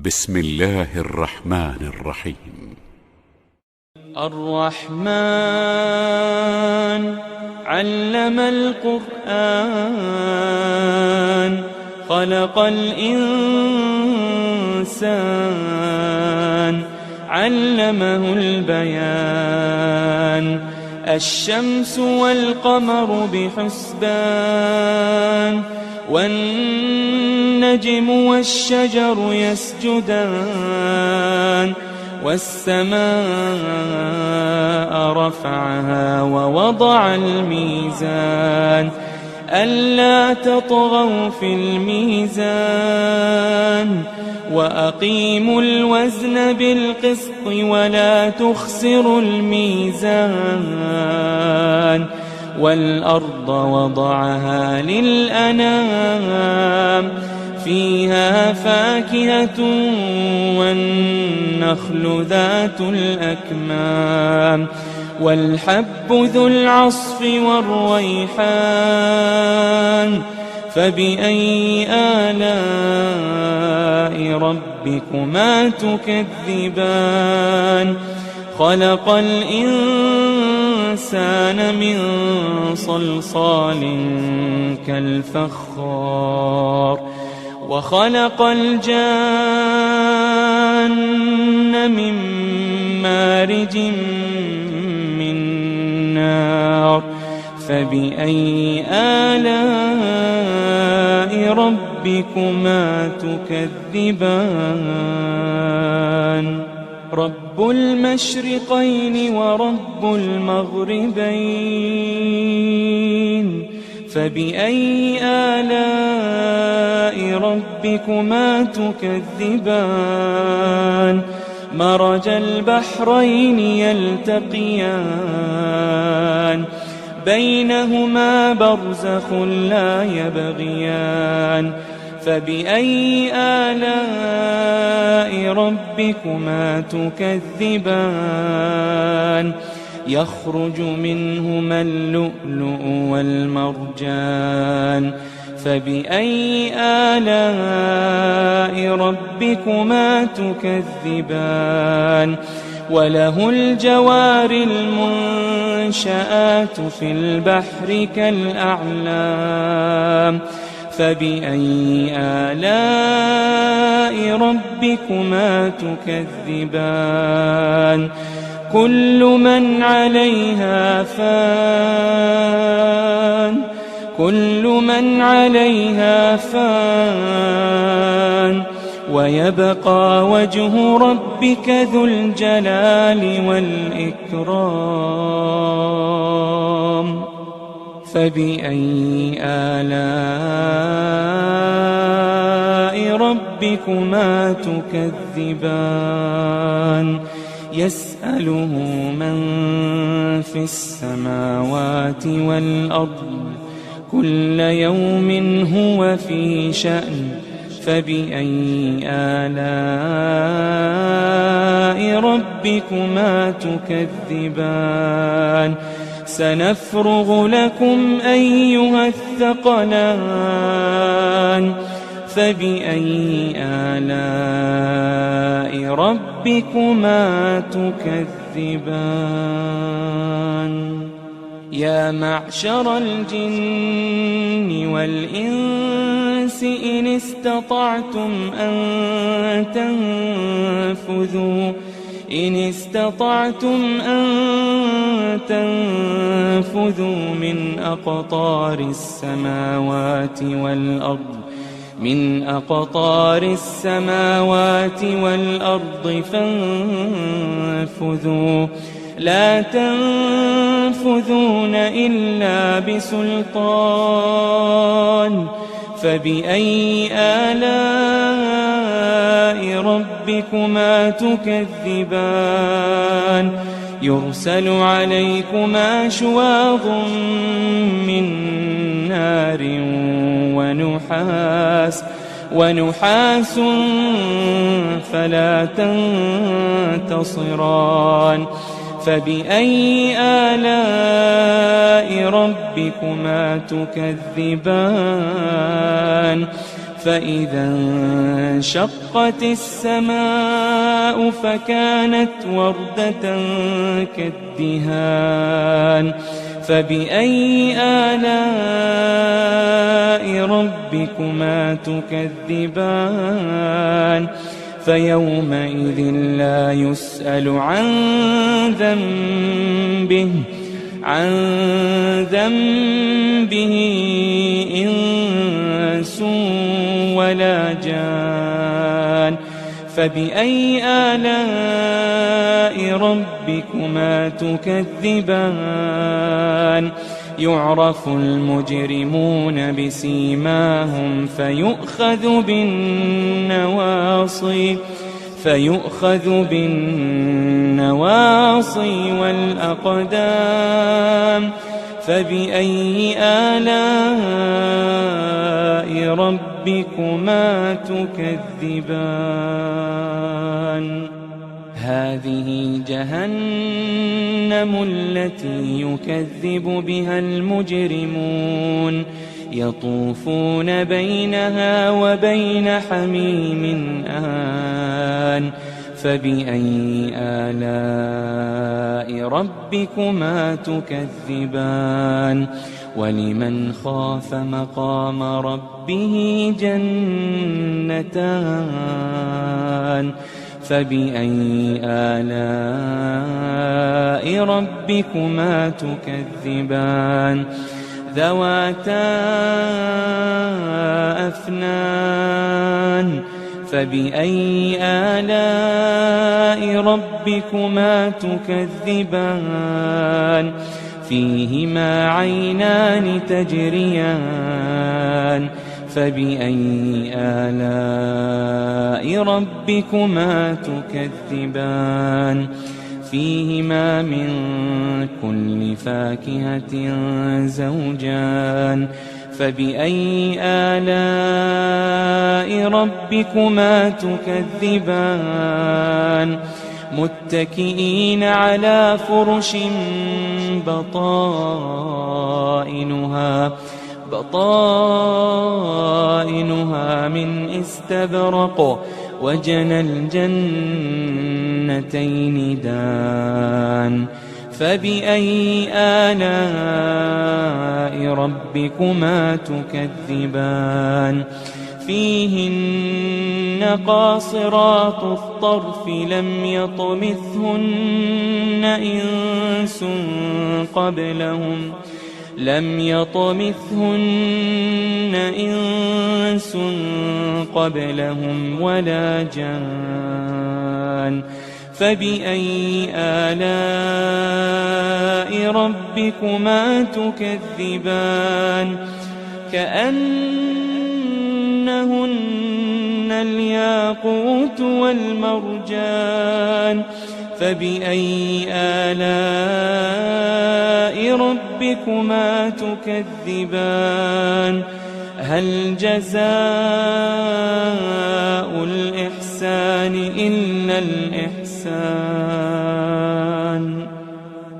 بسم الله الرحمن الرحيم. الرحمن علم القرآن خلق الإنسان علمه البيان الشمس والقمر بحسبان والنجم والشجر يسجدان والسماء رفعها ووضع الميزان ألا تطغوا في الميزان وأقيموا الوزن بالقسط ولا تخسروا الميزان والأرض وضعها للأنام فيها فاكهة والنخل ذات الأكمام والحب ذو العصف والريحان فبأي آلاء ربكما تكذبان خلق الإنسان من صلصال كالفخار وخلق الجان من مارج من نار فبأي آلاء ربكما تكذبان رب المشرقين ورب المغربين فبأي آلاء ربكما تكذبان مرج البحرين يلتقيان بينهما برزخ لا يبغيان فبأي آلاء ربكما تكذبان يخرج منهما اللؤلؤ والمرجان فبأي آلاء ربكما تكذبان وله الجوار المنشآت في البحر كالأعلام فبأي آلاء ربكما تكذبان كل من عليها فان ويبقى وجه ربك ذو الجلال والإكرام فبأي آلاء ربكما تكذبان يسأله من في السماوات والأرض كل يوم هو في شأن فبأي آلاء ربكما تكذبان سنفرغ لكم أيها الثقلان فبأي آلاء ربكما تكذبان يا معشر الجن والإنس إن استطعتم أن تنفذوا من أقطار السماوات والأرض فانفذوا لا تنفذون إلا بسلطان فبأي آلاء ربكما تكذبان يرسل عليكما شواظ من نار ونحاس فلا تنتصران فبأي آلاء ربكما تكذبان فإذا انشقت السماء فكانت وردة كالدهان فبأي آلاء ربكما تكذبان فيومئذ لا يسأل عن ذنبه إنس ولا جان فبأي آلاء ربكما تكذبان يعرف المجرمون بسيماهم فيؤخذ بالنواصي والأقدام فبأي آلاء ربكما تكذبان هذه جهنم التي يكذب بها المجرمون يطوفون بينها وبين حميم آن فبأي آلاء ربكما تكذبان ولمن خاف مقام ربه جنتان فبأي آلاء ربكما تكذبان ذواتا أفنان فبأي آلاء ربكما تكذبان فيهما عينان تجريان فبأي آلاء ربكما تكذبان فيهما من كل فاكهة زوجان فبأي آلاء ربكما تكذبان متكئين على فرش بطائنها من استبرق وجنى الجنتين دان فبأي آلاء ربكما تكذبان فيهن قاصرات الطرف لم يطمثهن إنس قبلهم ولا جان فبأي آلاء ربكما تكذبان كأنهن الياقوت والمرجان فبأي آلاء ربكما تكذبان هل جزاء الإحسان إلا الإحسان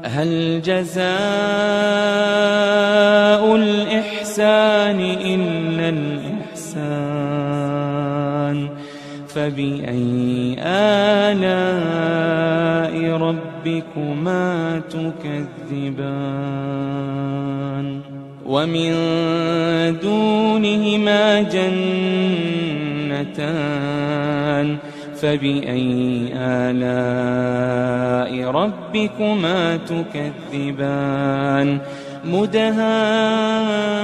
هل جزاء الإحسان إلا الإحسان فبأي آلاء ربكما تكذبان ومن دونهما جنتان فبأي آلاء ربكما تكذبان مدهامتان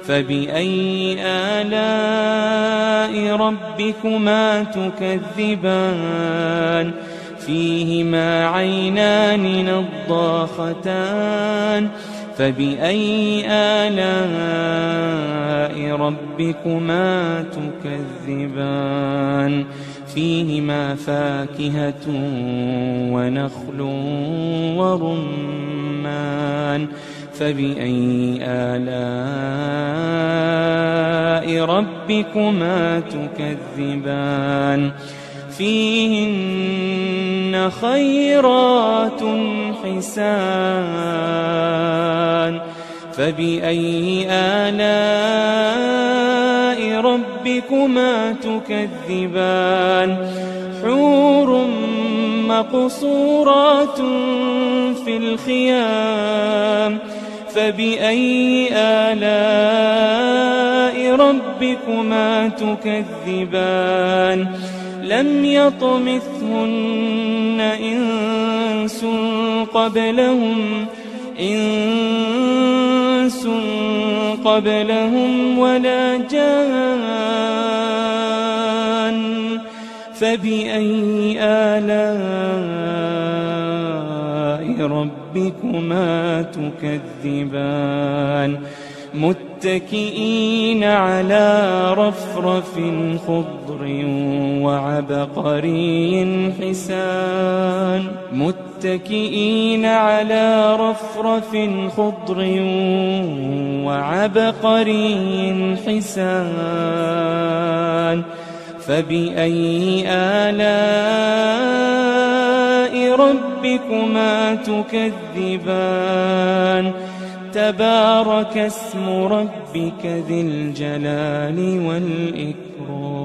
فبأي آلاء ربكما تكذبان فيهما عينان نضاختان فبأي آلاء ربكما تكذبان فيهما فاكهة ونخل ورمان فبأي آلاء ربكما تكذبان فيهن خيرات حسان فبأي آلاء ربكما تكذبان حور مقصورات في الخيام فبأي آلاء ربكما تكذبان لم يطمثهن إنس قبلهم ولا جان فبأي آلاء ربكما تكذبان متكئين على رفرف خضر وعبقري حسان متكئين على رفرف خضر وعبقري حسان فبأي آلاء ربكما تكذبان تبارك اسم ربك ذي الجلال والإكرام